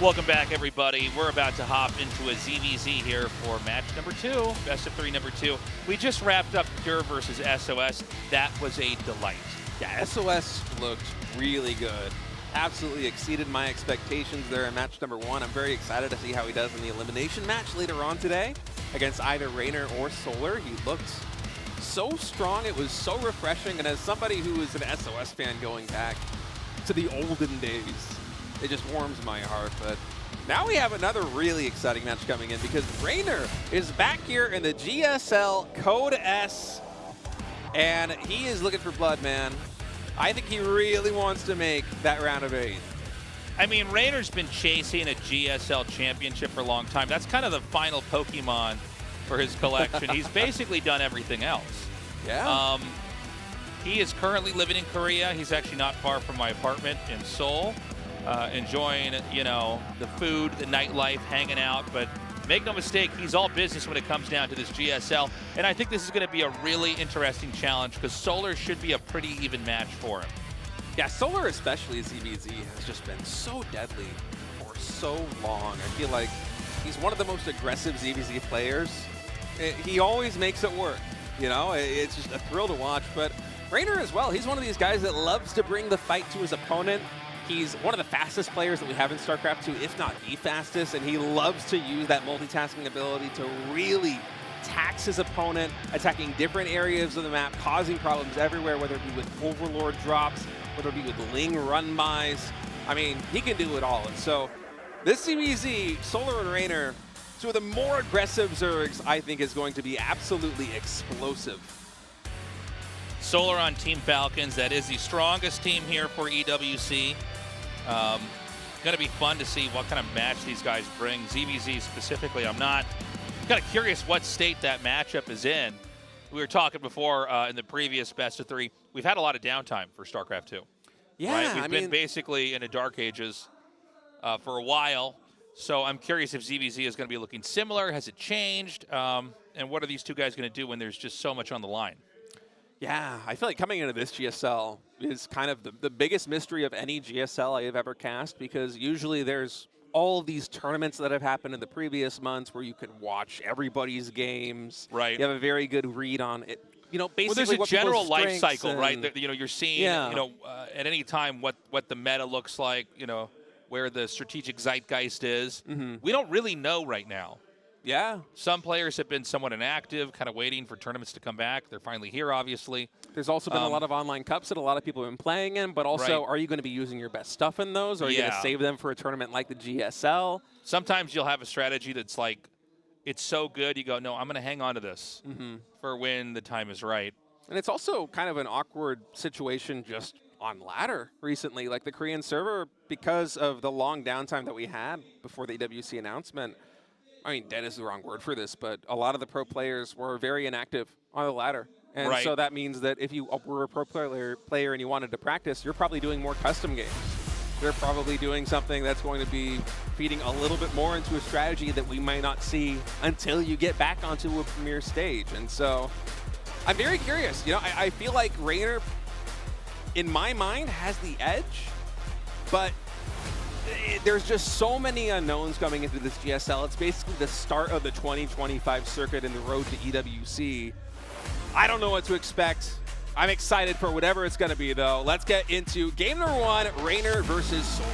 Welcome back, everybody. We're about to hop into a ZVZ here for match number 2, best of 3 number 2. We just wrapped up Pure versus SOS. That was a delight. Yeah, SOS looked really good. Absolutely exceeded my expectations there in match number 1. I'm very excited to see how he does in the elimination match later on today against either Reynor or Solar. He looked so strong. It was so refreshing. And as somebody who is an SOS fan going back to the olden days, it just warms my heart. But now we have another really exciting match coming in because Reynor is back here in the GSL Code S, and he is looking for blood, man. I think he really wants to make that round of 8. I mean, Reynor's been chasing a GSL championship for a long time. That's kind of the final Pokemon for his collection. He's basically done everything else. Yeah. He is currently living in Korea. He's actually not far from my apartment in Seoul, enjoying, you know, the food, the nightlife, hanging out. But make no mistake, he's all business when it comes down to this GSL. And I think this is going to be a really interesting challenge because Solar should be a pretty even match for him. Yeah, Solar, especially ZVZ, has just been so deadly for so long. I feel like he's one of the most aggressive ZVZ players. He always makes it work. You know, it's just a thrill to watch. But Reynor as well, he's one of these guys that loves to bring the fight to his opponent. He's one of the fastest players that we have in StarCraft 2, if not the fastest, and he loves to use that multitasking ability to really tax his opponent, attacking different areas of the map, causing problems everywhere, whether it be with Overlord drops, whether it be with Ling run-bys. I mean, he can do it all. And so this CBZ, Solar and Reynor, two of the more aggressive Zergs, I think is going to be absolutely explosive. Solar on Team Falcons, that is the strongest team here for EWC. Going to be fun to see what kind of match these guys bring. ZVZ specifically, I'm not kind of curious what state that matchup is in. We were talking before in the previous best of 3. We've had a lot of downtime for StarCraft 2. Yeah, right? We've been basically in a dark ages for a while. So I'm curious if ZVZ is going to be looking similar. Has it changed? And what are these two guys going to do when there's just so much on the line? Yeah, I feel like coming into this GSL is kind of the biggest mystery of any GSL I have ever cast, because usually there's all of these tournaments that have happened in the previous months where you can watch everybody's games. Right. You have a very good read on it. You know, basically, well, there's a general life cycle, and, right? That, you know, you're seeing, you know, at any time what the meta looks like, you know, where the strategic zeitgeist is. We don't really know right now. Yeah. Some players have been somewhat inactive, kind of waiting for tournaments to come back. They're finally here, obviously. There's also been a lot of online cups that a lot of people have been playing in, but also, are you going to be using your best stuff in those? Or are you going to save them for a tournament like the GSL? Sometimes you'll have a strategy that's like, it's so good, you go, no, I'm going to hang on to this for when the time is right. And it's also kind of an awkward situation just on ladder recently. Like the Korean server, because of the long downtime that we had before the EWC announcement, I mean, dead is the wrong word for this, but a lot of the pro players were very inactive on the ladder. And so that means that if you were a pro player and you wanted to practice, you're probably doing more custom games. You're probably doing something that's going to be feeding a little bit more into a strategy that we might not see until you get back onto a premier stage. And so I'm very curious. You know, I feel like Reynor, in my mind, has the edge, but there's just so many unknowns coming into this GSL. It's basically the start of the 2025 circuit in the road to EWC. I don't know what to expect. I'm excited for whatever it's going to be, though. Let's get into game number 1, Reynor versus Solar.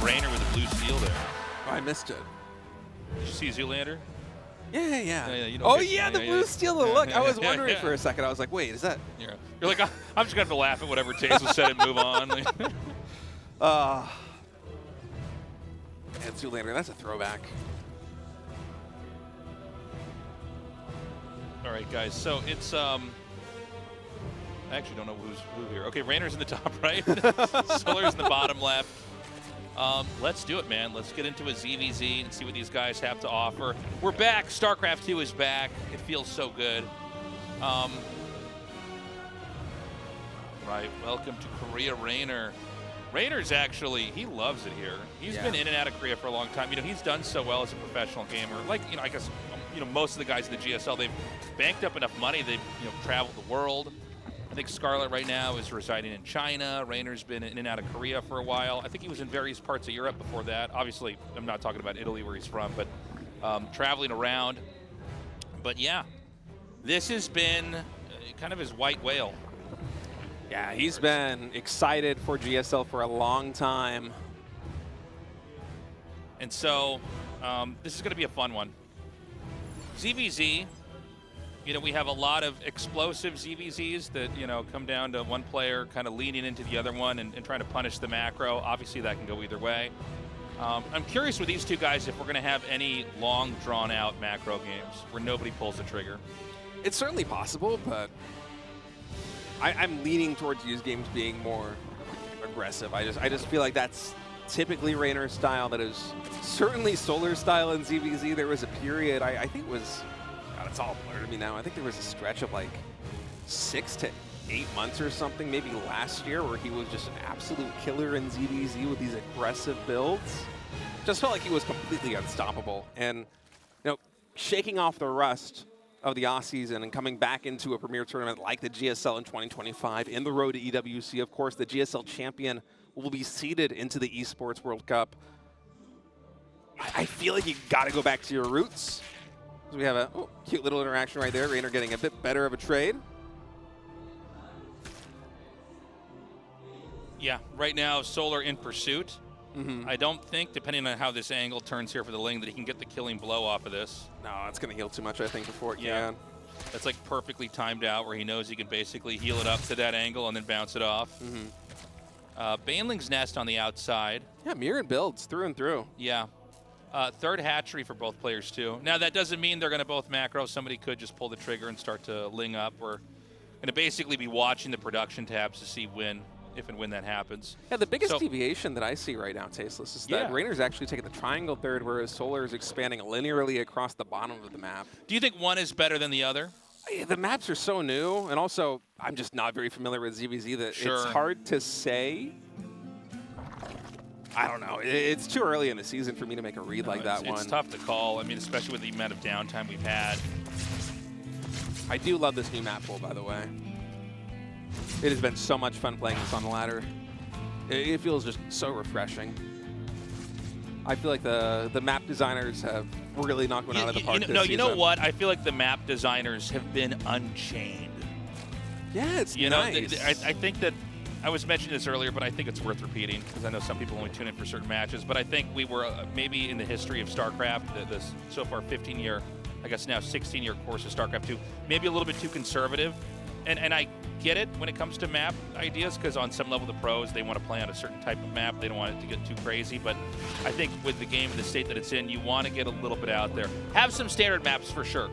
Reynor with a blue steel there. Oh, I missed it. Did you see Zoolander? Yeah. You Oh, yeah, the blue steel. Look, I was wondering for a second. I was like, wait, is that? You're like, I'm just going to have to laugh at whatever Taze was said and move on. And Zoolander, that's a throwback. All right, guys. So it's I actually don't know who's who here. Okay, Reynor's in the top right. Solar's in the bottom left. Let's do it, man. Let's get into a ZVZ and see what these guys have to offer. We're back. StarCraft 2 is back. It feels so good. Right, welcome to Korea, Reynor. Reynor's actually, he loves it here. He's been in and out of Korea for a long time. He's done so well as a professional gamer. Like, I guess, most of the guys in the GSL, they've banked up enough money. They've, traveled the world. I think Scarlett right now is residing in China. Reynor's been in and out of Korea for a while. I think he was in various parts of Europe before that. Obviously, I'm not talking about Italy where he's from, but traveling around. But yeah, this has been kind of his white whale. Yeah, he's been excited for GSL for a long time. And so this is going to be a fun one. ZVZ, we have a lot of explosive ZVZs that, come down to one player kind of leaning into the other one and trying to punish the macro. Obviously, that can go either way. I'm curious with these two guys if we're going to have any long, drawn-out macro games where nobody pulls the trigger. It's certainly possible, but I'm leaning towards these games being more aggressive. I just feel like that's typically Reynor's style. That is certainly Solar's style in ZVZ. There was a period, I think it was, God, it's all blurred to me now. I think there was a stretch of like 6 to 8 months or something, maybe last year, where he was just an absolute killer in ZVZ with these aggressive builds. Just felt like he was completely unstoppable. And, shaking off the rust of the off season and coming back into a premier tournament like the GSL in 2025 in the road to EWC. Of course, the GSL champion will be seeded into the Esports World Cup. I feel like you got to go back to your roots. So we have a cute little interaction right there. Reynor getting a bit better of a trade. Yeah, right now, Solar in pursuit. I don't think, depending on how this angle turns here for the Ling, that he can get the killing blow off of this. No, it's going to heal too much, I think, before it can. That's like perfectly timed out where he knows he can basically heal it up to that angle and then bounce it off. Baneling's Nest on the outside. Yeah, mirror builds through and through. Yeah. Third hatchery for both players, too. Now, that doesn't mean they're going to both macro. Somebody could just pull the trigger and start to Ling up. We're going to basically be watching the production tabs to see if and when that happens. Yeah, the biggest deviation that I see right now, Tasteless, is that Reynor's actually taking the triangle third, whereas Solar is expanding linearly across the bottom of the map. Do you think one is better than the other? The maps are so new, and also I'm just not very familiar with ZVZ that it's hard to say. I don't know. It's too early in the season for me to make a read like that one. It's tough to call. I mean, especially with the amount of downtime we've had. I do love this new map pool, by the way. It has been so much fun playing this on the ladder. It feels just so refreshing. I feel like the map designers have really knocked one out of the park this season. You know what? I feel like the map designers have been unchained. Yeah, it's nice. I think that, I was mentioning this earlier, but I think it's worth repeating because I know some people only tune in for certain matches. But I think we were maybe in the history of StarCraft, this so far 15-year, I guess now 16-year course of StarCraft 2, maybe a little bit too conservative. And I get it when it comes to map ideas because on some level the pros, they want to play on a certain type of map. They don't want it to get too crazy. But I think with the game, the state that it's in, you want to get a little bit out there. Have some standard maps for sure.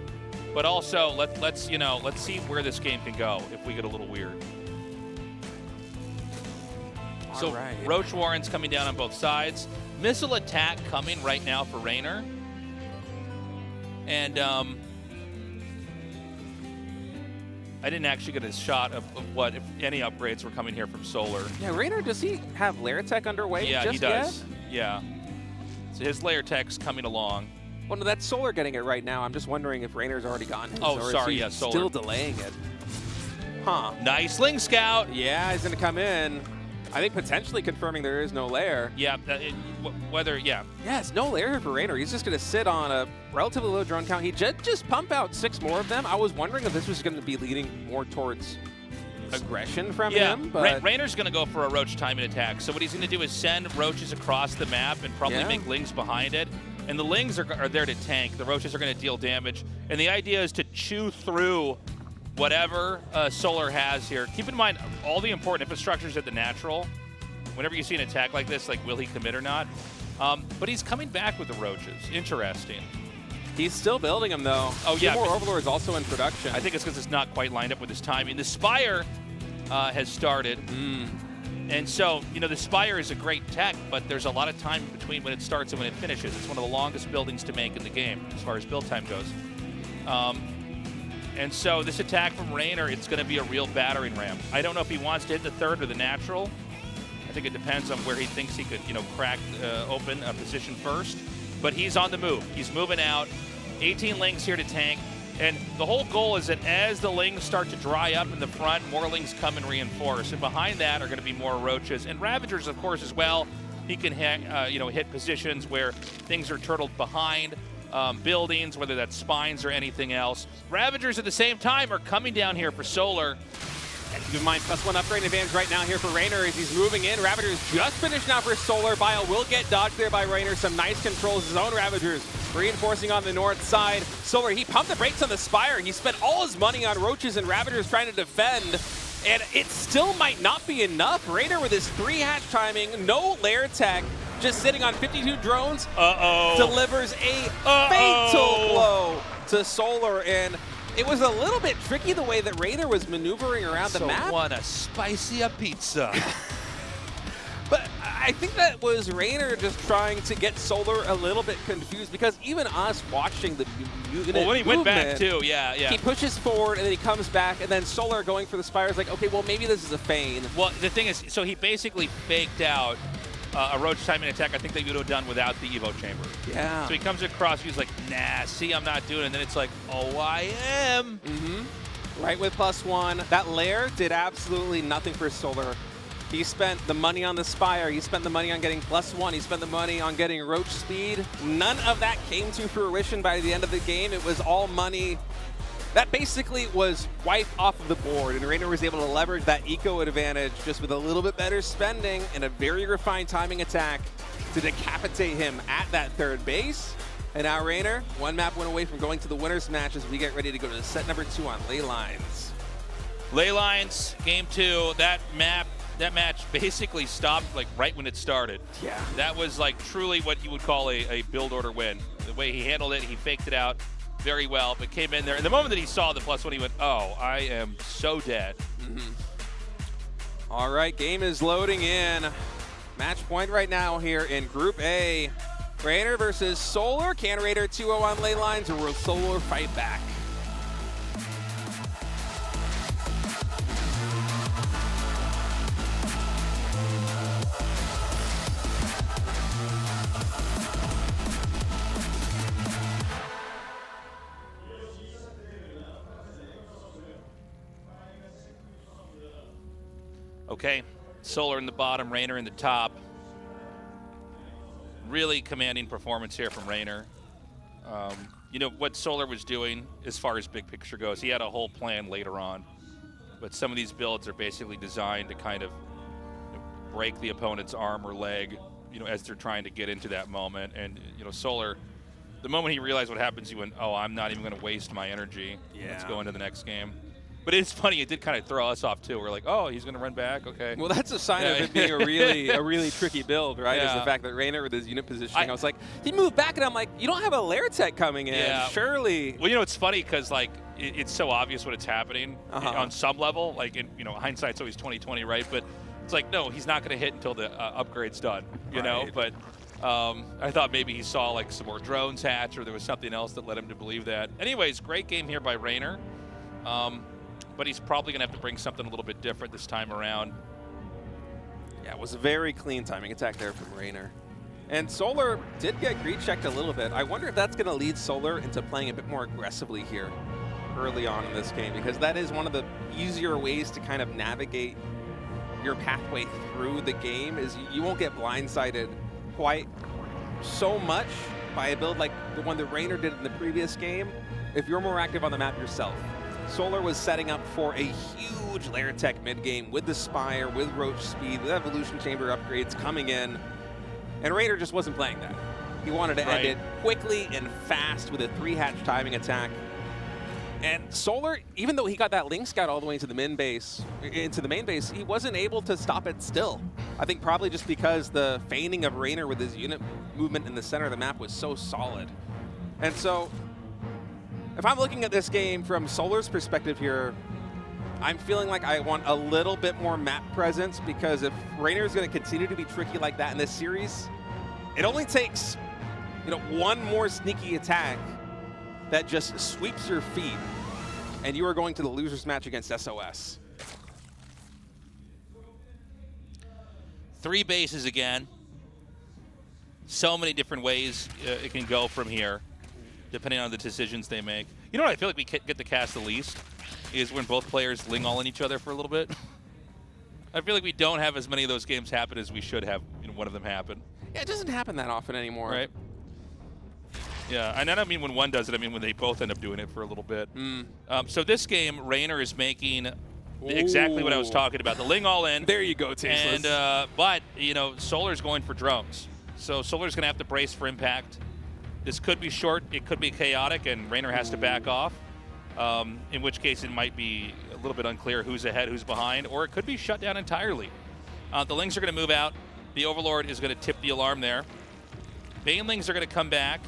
But also, let's see where this game can go if we get a little weird. So Roach Warren's coming down on both sides. Missile attack coming right now for Reynor. And I didn't actually get a shot of what, if any upgrades were coming here from Solar. Yeah, Reynor, does he have layer tech underway Yeah, just he does. Yet? Yeah. So his layer tech's coming along. Well, no, that's Solar getting it right now. I'm just wondering if Reynor's already gotten his. Oh, or sorry, is he yeah, Solar. still delaying it. Huh. Nice Ling Scout. Yeah, he's going to come in. I think potentially confirming there is no layer. Yeah, Yes, no layer for Reynor. He's just going to sit on a relatively low drone count. He just pump out 6 more of them. I was wondering if this was going to be leading more towards aggression from him. But Reynor's going to go for a Roach timing attack. So what he's going to do is send Roaches across the map and probably make Lings behind it. And the Lings are there to tank. The Roaches are going to deal damage. And the idea is to chew through whatever Solar has here. Keep in mind, all the important infrastructures at the natural. Whenever you see an attack like this, like, will he commit or not? But he's coming back with the Roaches. Interesting. He's still building them, though. Oh, yeah. 2 more Overlords also in production. I think it's because it's not quite lined up with his timing. The Spire has started. And so, the Spire is a great tech, but there's a lot of time between when it starts and when it finishes. It's one of the longest buildings to make in the game as far as build time goes. And so this attack from Reynor, it's going to be a real battering ram. I don't know if he wants to hit the third or the natural. I think it depends on where he thinks he could, crack open a position first. But he's on the move. He's moving out. 18 lings here to tank. And the whole goal is that as the lings start to dry up in the front, more lings come and reinforce. And behind that are going to be more roaches. And Ravagers, of course, as well. He can hit positions where things are turtled behind buildings, whether that's spines or anything else. Ravagers at the same time are coming down here for Solar. And keep in mind, +1 upgrade advantage right now here for Reynor as he's moving in. Ravagers just finished now for Solar. Bile will get dodged there by Reynor. Some nice controls, his own Ravagers reinforcing on the north side. Solar, he pumped the brakes on the Spire. He spent all his money on Roaches and Ravagers trying to defend. And it still might not be enough. Reynor with his 3-hatch timing, no lair tech, just sitting on 52 drones. Delivers a fatal blow to Solar. And it was a little bit tricky the way that Reynor was maneuvering around the map. So want a spicy pizza. But I think that was Reynor just trying to get Solar a little bit confused, because even us watching the unit when he went back too, yeah. He pushes forward and then he comes back, and then Solar going for the Spire is like, okay, well maybe this is a feign. Well, the thing is, so he basically faked out a roach timing attack I think they would have done without the Evo chamber. Yeah. So he comes across, he's like, nah, see, I'm not doing it. And then it's like, oh, I am. Right with +1. That lair did absolutely nothing for Solar. He spent the money on the Spire. He spent the money on getting +1. He spent the money on getting roach speed. None of that came to fruition by the end of the game. It was all money. That basically was wiped off of the board, and Reynor was able to leverage that eco advantage just with a little bit better spending and a very refined timing attack to decapitate him at that third base. And now Reynor, 1 map win away from going to the winner's match as we get ready to go to set number 2 on Ley Lines. Ley Lines, game 2, that match basically stopped like right when it started. Yeah. That was like truly what you would call a build order win. The way he handled it, he faked it out very well, but came in there. And the moment that he saw the +1, he went, oh, I am so dead. All right, game is loading in. Match point right now here in Group A. Reynor versus Solar. Can Reynor 2-0 on Ley Lines, or will Solar fight back? Okay, Solar in the bottom, Reynor in the top. Really commanding performance here from Reynor. You know, what Solar was doing as far as big picture goes, he had a whole plan later on. But some of these builds are basically designed to kind of break the opponent's arm or leg, as they're trying to get into that moment. And, Solar, the moment he realized what happens, he went, oh, I'm not even going to waste my energy. Yeah. Let's go into the next game. But it's funny, it did kind of throw us off too. We're like, oh, he's going to run back, okay. Well, that's a sign of it being a really tricky build, right? Yeah. Is the fact that Reynor with his unit positioning, I was like, he moved back, and I'm like, you don't have a lair tech coming in, Yeah. surely. Well, it's funny because like it's so obvious when it's happening on some level. Like, hindsight's always 20/20, right? But it's like, no, he's not going to hit until the upgrade's done, you know. But I thought maybe he saw like some more drones hatch, or there was something else that led him to believe that. Anyways, great game here by Reynor. But he's probably going to have to bring something a little bit different this time around. Yeah, it was a very clean timing attack there from Reynor. And Solar did get greed checked a little bit. I wonder if that's going to lead Solar into playing a bit more aggressively here early on in this game, because that is one of the easier ways to kind of navigate your pathway through the game, is you won't get blindsided quite so much by a build like the one that Reynor did in the previous game if you're more active on the map yourself. Solar was setting up for a huge lair tech mid-game with the Spire, with Roach Speed, with Evolution Chamber upgrades coming in, and Reynor just wasn't playing that. He wanted to end it quickly and fast with a 3-hatch timing attack. And Solar, even though he got that Link Scout all the way into the main base, he wasn't able to stop it still. I think probably just because the feigning of Reynor with his unit movement in the center of the map was so solid. And so, if I'm looking at this game from Solar's perspective here, I'm feeling like I want a little bit more map presence, because if Reynor is going to continue to be tricky like that in this series, it only takes, one more sneaky attack that just sweeps your feet, and you are going to the loser's match against SOS. 3 bases again. So many different ways it can go from here, depending on the decisions they make. You know what I feel like we get to cast the least is when both players ling all in each other for a little bit. I feel like we don't have as many of those games happen as we should have. One of them happen. Yeah, it doesn't happen that often anymore. Right. Yeah, and I don't mean when one does it. I mean when they both end up doing it for a little bit. So this game, Reynor is making exactly what I was talking about. The ling all in. There you go, Tasteless. And but Solar's going for drones. So Solar's going to have to brace for impact. This could be short. It could be chaotic, and Reynor has to back off. In which case it might be a little bit unclear who's ahead, who's behind, or it could be shut down entirely. The Lings are going to move out. The Overlord is going to tip the alarm there. Banelings are going to come back,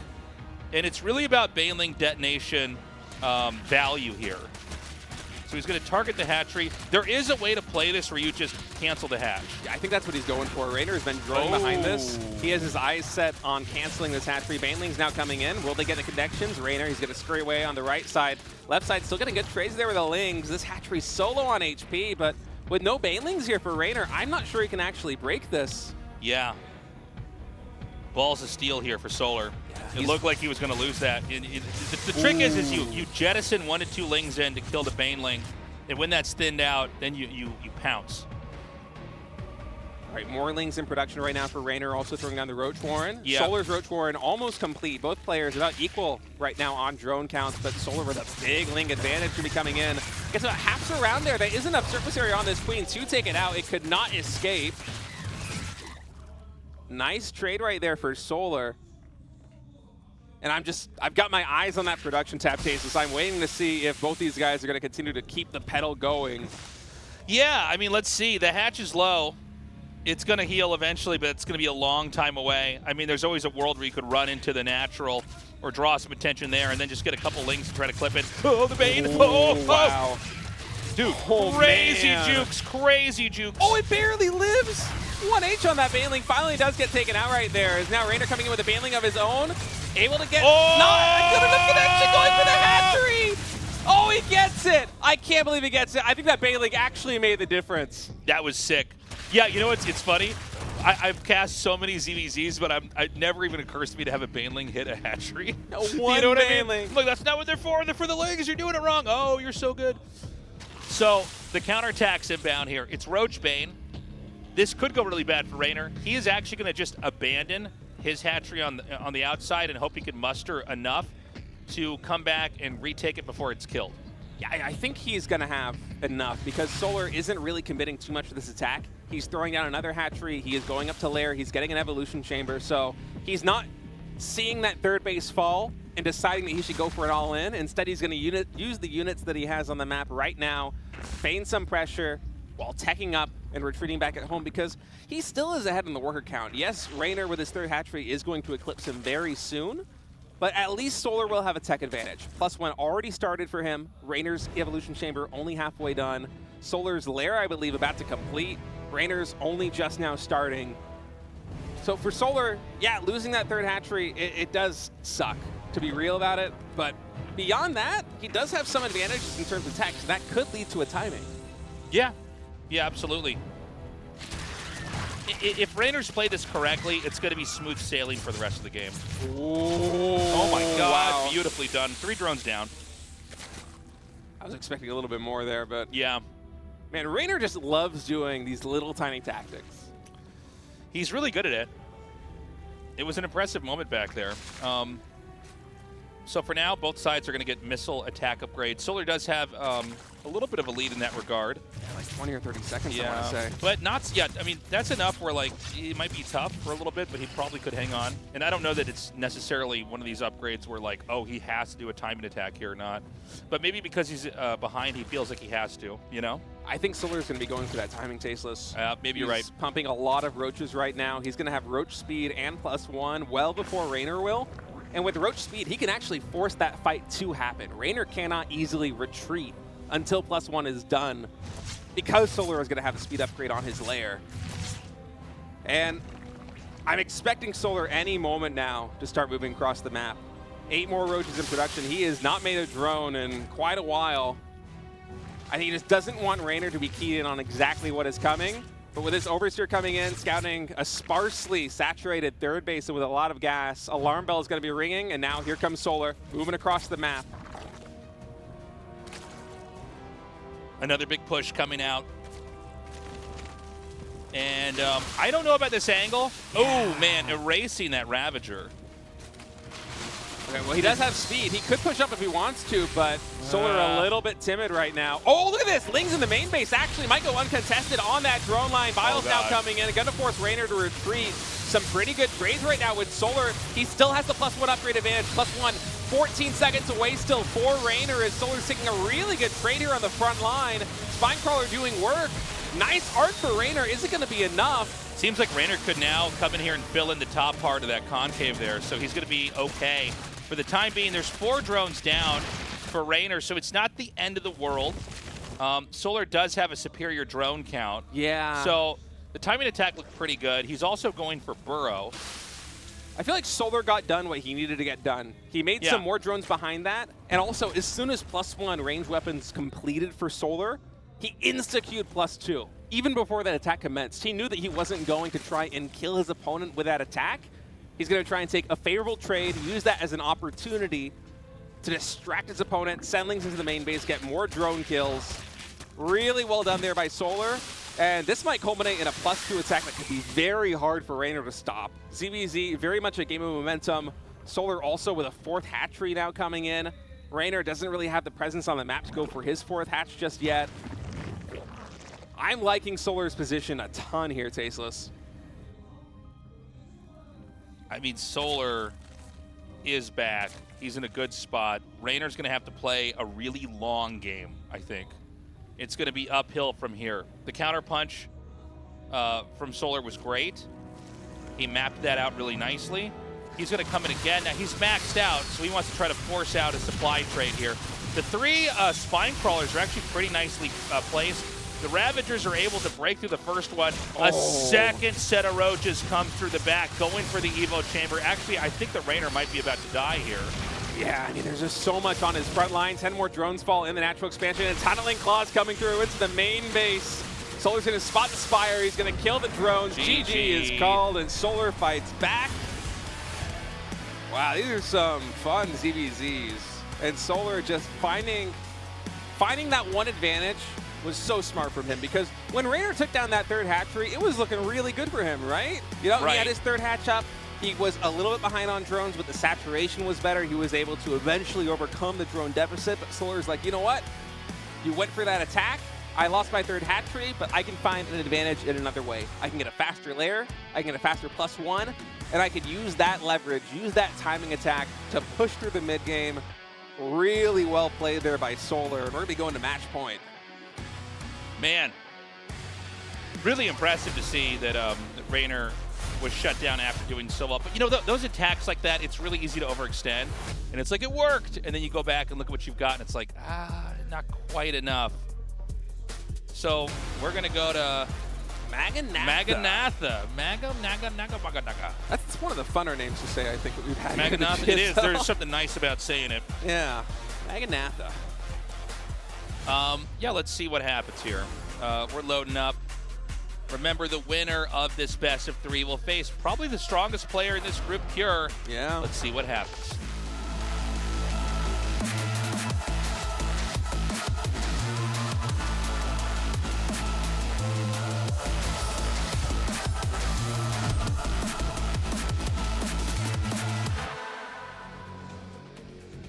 and it's really about Baneling detonation value here. So he's going to target the hatchery. There is a way to play this where you just cancel the hatch. Yeah, I think that's what he's going for. Reynor has been droning behind this. He has his eyes set on canceling this hatchery. Baneling's now coming in. Will they get the connections? Reynor, he's going to scurry away on the right side. Left side still getting good trades there with the Lings. This hatchery solo on HP, but with no Banelings here for Reynor, I'm not sure he can actually break this. Yeah. Balls of steel here for Solar. Yeah, it looked like he was going to lose that. The trick is you jettison 1 to 2 Lings in to kill the Baneling, and when that's thinned out, then you pounce. All right, more Lings in production right now for Reynor, also throwing down the Roach Warren. Yeah. Solar's Roach Warren almost complete. Both players about equal right now on drone counts, but Solar with a big Ling advantage to be coming in. Gets about half around there. There is enough surface area on this Queen to take it out. It could not escape. Nice trade right there for Solar. And I've got my eyes on that production tab, Tasteless. I'm waiting to see if both these guys are going to continue to keep the pedal going. Yeah, I mean, let's see. The hatch is low. It's going to heal eventually, but it's going to be a long time away. I mean, there's always a world where you could run into the natural or draw some attention there and then just get a couple Lings and try to clip it. Oh, the Bane. Wow. Dude, crazy jukes, crazy jukes. Oh, it barely lives. 1H on that Baneling. Finally does get taken out right there. Is now Reynor coming in with a Baneling of his own. Able to get not a good enough connection going for the hatchery. Oh, he gets it. I can't believe he gets it. I think that Baneling actually made the difference. That was sick. Yeah, you know what's it's funny? I've cast so many ZVZs, but it never even occurs to me to have a Baneling hit a hatchery. No, one you know what Baneling. I mean? Look, that's not what they're for. They're for the Lings. You're doing it wrong. Oh, you're so good. So the counterattack's inbound here. It's Roach Bane. This could go really bad for Reynor. He is actually going to just abandon his hatchery on the outside and hope he can muster enough to come back and retake it before it's killed. Yeah, I think he's going to have enough because Solar isn't really committing too much to this attack. He's throwing down another hatchery. He is going up to lair. He's getting an evolution chamber. So he's not seeing that third base fall and deciding that he should go for it all in. Instead, he's going to use the units that he has on the map right now, feign some pressure while teching up and retreating back at home because he still is ahead in the worker count. Yes, Reynor with his third hatchery is going to eclipse him very soon, but at least Solar will have a tech advantage. +1 already started for him. Reynor's evolution chamber only halfway done. Solar's lair, I believe, about to complete. Reynor's only just now starting. So for Solar, yeah, losing that third hatchery, it does suck, to be real about it. But beyond that, he does have some advantages in terms of tech, so that could lead to a timing. Yeah. Yeah, absolutely. If Reynor's played this correctly, it's going to be smooth sailing for the rest of the game. Oh my God, wow. Beautifully done. 3 drones down. I was expecting a little bit more there, but yeah. Man, Reynor just loves doing these little tiny tactics. He's really good at it. It was an impressive moment back there. So for now, both sides are going to get missile attack upgrades. Solar does have a little bit of a lead in that regard. Yeah, like 20 or 30 seconds, yeah. I want to say. But not yet. I mean, that's enough where, like, it might be tough for a little bit, but he probably could hang on. And I don't know that it's necessarily one of these upgrades where, like, oh, he has to do a timing attack here or not. But maybe because he's behind, he feels like he has to, you know? I think Solar's going to be going for that timing, Tasteless. Maybe you're right. He's pumping a lot of Roaches right now. He's going to have Roach speed and +1 well before Reynor will. And with Roach speed, he can actually force that fight to happen. Reynor cannot easily retreat until +1 is done because Solar is going to have a speed upgrade on his lair. And I'm expecting Solar any moment now to start moving across the map. 8 more Roaches in production. He has not made a drone in quite a while. I think he just doesn't want Reynor to be keyed in on exactly what is coming. But with this oversteer coming in, scouting a sparsely saturated third base with a lot of gas, alarm bell is going to be ringing, and now here comes Solar, moving across the map. Another big push coming out. And I don't know about this angle. Oh, man, erasing that Ravager. Okay, well, he does have speed. He could push up if he wants to, but Solar a little bit timid right now. Oh, look at this. Ling's in the main base actually might go uncontested on that drone line. Biles now coming in. Going to force Reynor to retreat. Some pretty good trades right now with Solar. He still has the +1 upgrade advantage. +1, 14 seconds away still for Reynor as Solar's taking a really good trade here on the front line. Spinecrawler doing work. Nice art for Reynor. Is it going to be enough? Seems like Reynor could now come in here and fill in the top part of that concave there, so he's going to be okay. For the time being, there's 4 drones down for Reynor, so it's not the end of the world. Solar does have a superior drone count. Yeah. So the timing attack looked pretty good. He's also going for Burrow. I feel like Solar got done what he needed to get done. He made some more drones behind that, and also as soon as +1 range weapons completed for Solar, he insta-queued +2. Even before that attack commenced, he knew that he wasn't going to try and kill his opponent with that attack. He's going to try and take a favorable trade, use that as an opportunity to distract his opponent, send Lings into the main base, get more drone kills. Really well done there by Solar. And this might culminate in a +2 attack that could be very hard for Reynor to stop. ZVZ, very much a game of momentum. Solar also with a 4th hatchery now coming in. Reynor doesn't really have the presence on the map to go for his 4th hatch just yet. I'm liking Solar's position a ton here, Tasteless. I mean, Solar is back. He's in a good spot. Reynor's going to have to play a really long game, I think. It's going to be uphill from here. The counterpunch from Solar was great. He mapped that out really nicely. He's going to come in again. Now, he's maxed out, so he wants to try to force out a supply trade here. The 3 spine crawlers are actually pretty nicely placed. The Ravagers are able to break through the first one. A second set of roaches comes through the back, going for the Evo chamber. Actually, I think the Reynor might be about to die here. Yeah, I mean, there's just so much on his front line. 10 more drones fall in the natural expansion, and tunneling claws coming through into the main base. Solar's going to spot the Spire. He's going to kill the drones. GG is called, and Solar fights back. Wow, these are some fun ZVZs. And Solar just finding that one advantage was so smart from him, because when Reynor took down that 3rd hatchery, it was looking really good for him, right? You know, he had his 3rd hatch up. He was a little bit behind on drones, but the saturation was better. He was able to eventually overcome the drone deficit, but Solar's like, you know what? You went for that attack. I lost my 3rd hatchery, but I can find an advantage in another way. I can get a faster layer, I can get a faster +1, and I could use that leverage, use that timing attack to push through the mid game. Really well played there by Solar, and we're going to be going to match point. Man, really impressive to see that Reynor was shut down after doing so well. But, you know, those attacks like that, it's really easy to overextend. And it's like, it worked. And then you go back and look at what you've got, and it's like, not quite enough. So we're going to go to Maganatha. That's one of the funner names to say, I think, that we've had. Maganatha, it is. There's something nice about saying it. Yeah, Maganatha. Yeah, let's see what happens here. We're loading up. Remember, the winner of this best of 3 will face probably the strongest player in this group, Pure. Yeah. Let's see what happens.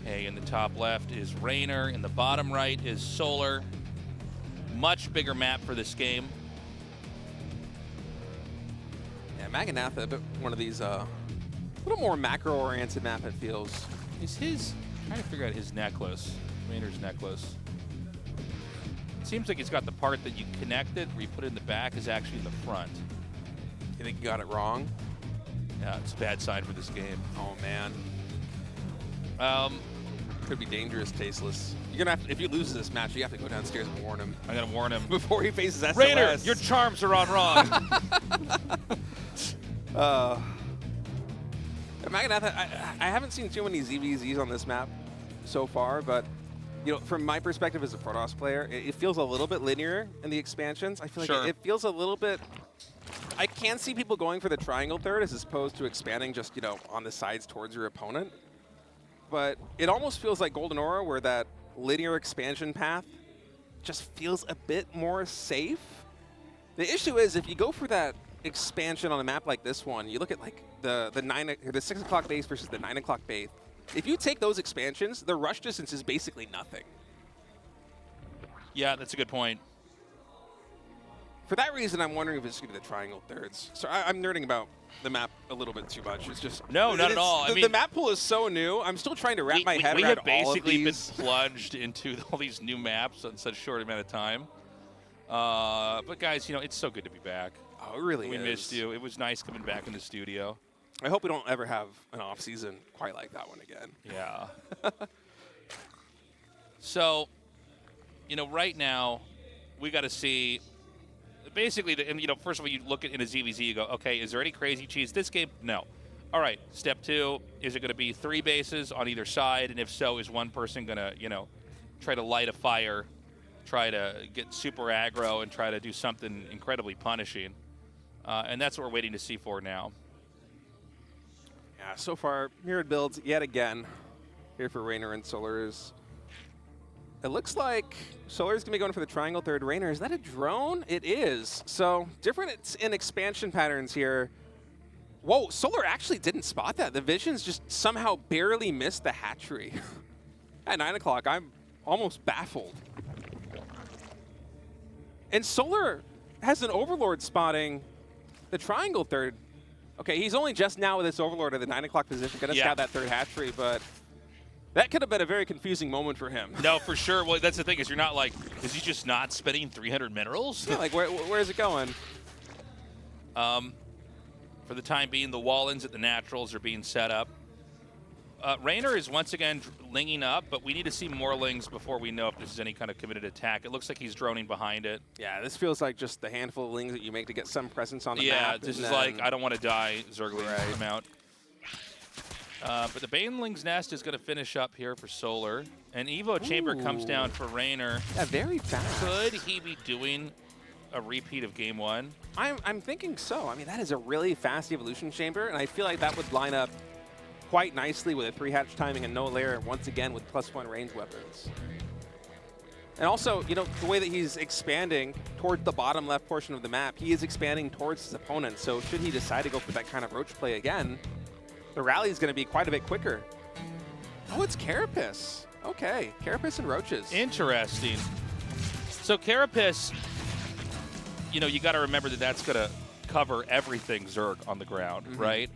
Okay, in the top left is Reynor. In the bottom right is Solar. Much bigger map for this game. Yeah, Maganatha, a bit one of these a little more macro-oriented map, it feels. Is his, I'm trying to figure out his necklace, Reynor's necklace. It seems like he's got the part that you connected, where you put it in the back, is actually in the front. You think you got it wrong? Yeah, it's a bad sign for this game. Oh, man. Could be dangerous, Tasteless. You're gonna have to, if you lose this match, you have to go downstairs and warn him. I gotta warn him. Before he faces SLS. Reynor, your charms are on wrong. Maganatha, I haven't seen too many ZVZs on this map so far, but you know, from my perspective as a Protoss player, it feels a little bit linear in the expansions. I feel like it feels a little bit. I can see people going for the triangle third as opposed to expanding just, you know, on the sides towards your opponent. But it almost feels like Golden Aura, where that linear expansion path just feels a bit more safe. The issue is if you go for that expansion on a map like this one, you look at like the 6 o'clock base versus the 9 o'clock base. If you take those expansions, the rush distance is basically nothing. Yeah, that's a good point. For that reason, I'm wondering if it's going to be the triangle thirds. So I'm nerding about the map a little bit too much. It's just no, not at all. I mean, the map pool is so new. I'm still trying to wrap my head around all of these. We have basically been plunged into all these new maps in such a short amount of time. But guys, you know, it's so good to be back. Oh, it really is. We missed you. It was nice coming back in the studio. I hope we don't ever have an off season quite like that one again. Yeah. So, you know, right now we got to see. Basically, and you know, first of all, you look at in a ZVZ, you go, okay, is there any crazy cheese this game? No. All right, step 2, is it going to be 3 bases on either side? And if so, is one person going to, you know, try to light a fire, try to get super aggro, and try to do something incredibly punishing? And that's what we're waiting to see for now. Yeah, so far, mirrored builds yet again here for Reynor and Solar's. It looks like Solar's going to be going for the triangle third. Reynor, is that a drone? It is. So different in expansion patterns here. Whoa, Solar actually didn't spot that. The visions just somehow barely missed the hatchery. At 9 o'clock, I'm almost baffled. And Solar has an Overlord spotting the triangle third. Okay, he's only just now with this Overlord at the 9 o'clock position. Going to scout that third hatchery, but that could have been a very confusing moment for him. No, for sure. Well, that's the thing, is you're not like, is he just not spending 300 minerals? Yeah, like, where is it going? For the time being, the wall-ins at the naturals are being set up. Reynor is once again linging up, but we need to see more lings before we know if this is any kind of committed attack. It looks like he's droning behind it. Yeah, this feels like just the handful of lings that you make to get some presence on the map. Yeah, this is like, I don't want to die, Zerglings come out. But the Baneling's Nest is going to finish up here for Solar. And Evo Chamber comes down for Reynor. Yeah, very fast. Could he be doing a repeat of Game 1? I'm thinking so. I mean, that is a really fast Evolution Chamber, and I feel like that would line up quite nicely with a 3-hatch timing and no layer, once again with +1 range weapons. And also, you know, the way that he's expanding towards the bottom left portion of the map, he is expanding towards his opponent. So should he decide to go for that kind of roach play again, the rally is going to be quite a bit quicker. Oh, it's Carapace. Okay, Carapace and roaches. Interesting. So Carapace, you know, you got to remember that that's going to cover everything Zerg on the ground, right?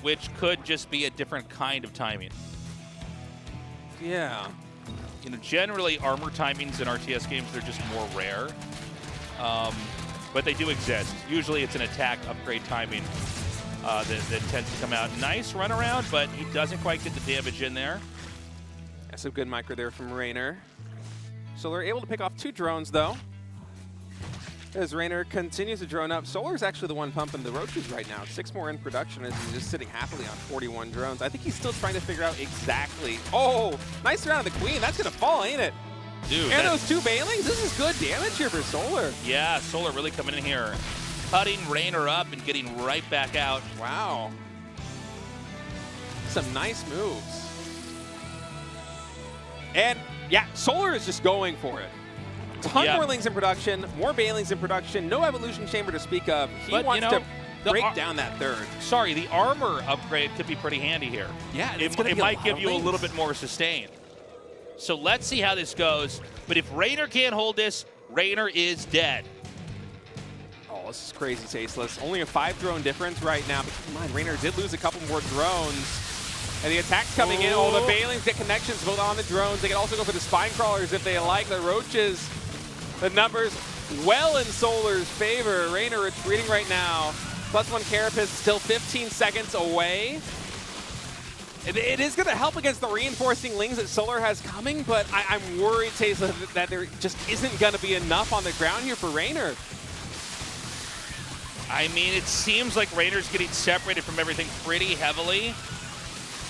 Which could just be a different kind of timing. Yeah. You know, generally armor timings in RTS games, they're just more rare. But they do exist. Usually it's an attack upgrade timing that tends to come out. Nice run around, but he doesn't quite get the damage in there. That's a good micro there from Reynor. So they're able to pick off 2 drones, though. As Reynor continues to drone up, Solar's actually the one pumping the roaches right now. 6 more in production as he's just sitting happily on 41 drones. I think he's still trying to figure out exactly. Oh, nice round of the Queen. That's going to fall, ain't it? Dude. And those 2 Banelings, this is good damage here for Solar. Yeah, Solar really coming in here, cutting Reynor up and getting right back out. Wow. Some nice moves. And yeah, Solar is just going for it. Ton more lings in production, more Banelings in production, no Evolution Chamber to speak of. He wants to break down that third. Sorry, the armor upgrade could be pretty handy here. Yeah, it might give you a little bit more sustain. So let's see how this goes. But if Reynor can't hold this, Reynor is dead. Oh, this is crazy tasteless. Only a 5 drone difference right now. But keep in mind, Reynor did lose a couple more drones. And the attack's coming in. Oh, the Banelings get connections both on the drones. They can also go for the Spine Crawlers if they like. The roaches, the numbers well in Solar's favor. Reynor retreating right now. +1 Carapace still 15 seconds away. It is going to help against the reinforcing lings that Solar has coming, but I'm worried, Tasteless, that there just isn't going to be enough on the ground here for Reynor. I mean, it seems like Reynor's getting separated from everything pretty heavily.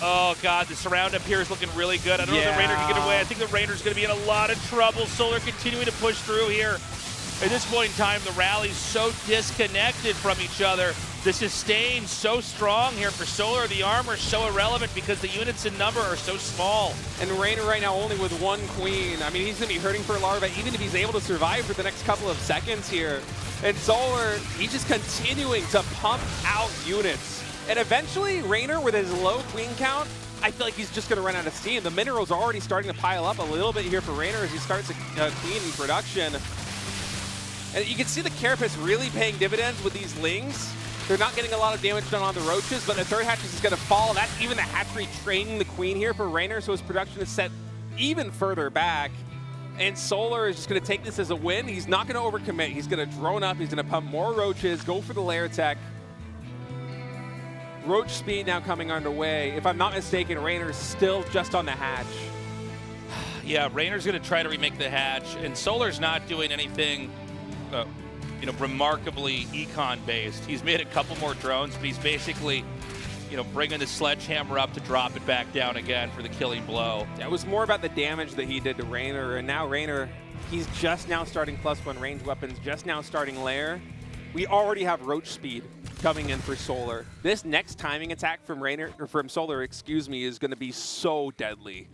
Oh, God, the surround up here is looking really good. I don't know if the Reynor can get away. I think the Reynor's going to be in a lot of trouble. Solar continuing to push through here. At this point in time, the rally's so disconnected from each other. The sustain so strong here for Solar. The armor so irrelevant because the units in number are so small. And Reynor right now only with one queen. I mean, he's going to be hurting for Larva, even if he's able to survive for the next couple of seconds here. And Solar, he's just continuing to pump out units. And eventually, Reynor, with his low queen count, I feel like he's just going to run out of steam. The minerals are already starting to pile up a little bit here for Reynor as he starts a queen in production. And you can see the Carapace really paying dividends with these Lings. They're not getting a lot of damage done on the Roaches, but the third hatchery is going to fall. That's even the hatchery training the queen here for Reynor, so his production is set even further back. And Solar is just going to take this as a win. He's not going to overcommit. He's going to drone up. He's going to pump more Roaches, go for the lair tech. Roach speed now coming underway. If I'm not mistaken, Reynor's still just on the hatch. Yeah, Reynor's going to try to remake the hatch, and Solar's not doing anything remarkably econ-based. He's made a couple more drones, but he's basically, bringing the sledgehammer up to drop it back down again for the killing blow. It was more about the damage that he did to Reynor, and now Reynor, he's just now starting +1 ranged weapons, just now starting lair. We already have Roach speed coming in for Solar. This next timing attack from Solar, is going to be so deadly.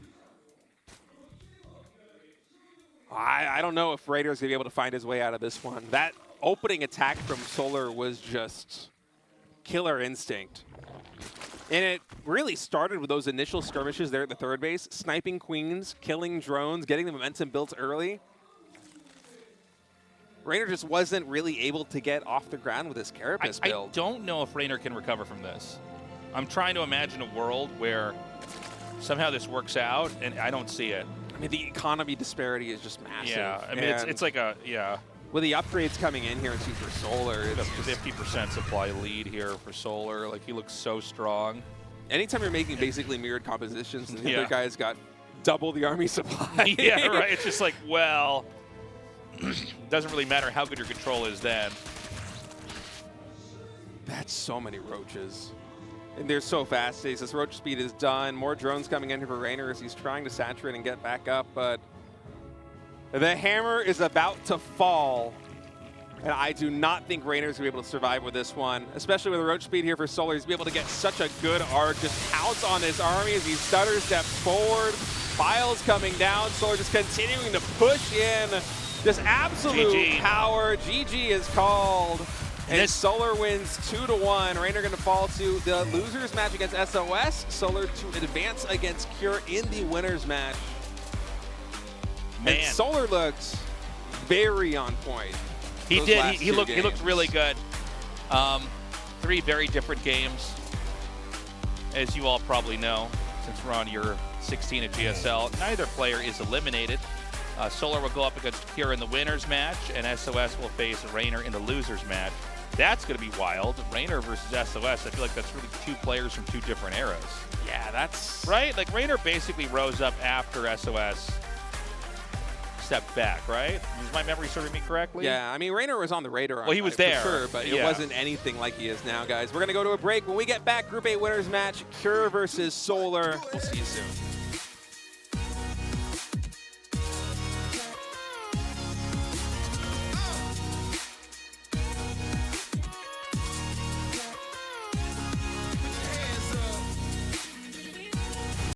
I don't know if Raider's going to be able to find his way out of this one. That opening attack from Solar was just killer instinct. And it really started with those initial skirmishes there at the third base, sniping queens, killing drones, getting the momentum built early. Reynor just wasn't really able to get off the ground with his Carapace build. I don't know if Reynor can recover from this. I'm trying to imagine a world where somehow this works out, and I don't see it. I mean, the economy disparity is just massive. Yeah, I mean, it's like a, With the upgrades coming in here too for Solar, it's a 50% supply lead here for Solar. Like, he looks so strong. Anytime you're making basically mirrored compositions, and the other guy's got double the army supply. Yeah, right. It's just like, well, doesn't really matter how good your control is then. That's so many Roaches. And they're so fast. This Roach speed is done. More drones coming in here for Reynor as he's trying to saturate and get back up, but the hammer is about to fall. And I do not think Reynor's going to be able to survive with this one, especially with the Roach speed here for Solar. He's going to be able to get such a good arc, just pounce on this army as he stutter steps forward. Files coming down. Solar just continuing to push in. Just absolute power. GG is called. And Solar wins 2-1. Reynor going to fall to the losers match against SOS. Solar to advance against Cure in the winners match. Man. And Solar looked very on point. He did. He looked really good. 3 very different games, as you all probably know, since we're on year 16 at GSL. Neither player is eliminated. Solar will go up against Cure in the winners match, and SOS will face Reynor in the losers match. That's going to be wild. Reynor versus SOS. I feel like that's really 2 players from 2 different eras. Yeah, that's right. Like, Reynor basically rose up after SOS stepped back, right? Is my memory serving me correctly? Yeah, I mean, Reynor was on the radar. Well, he was there. For sure, but it wasn't anything like he is now, guys. We're going to go to a break. When we get back, Group A winners match, Cure versus Solar. We'll see you soon.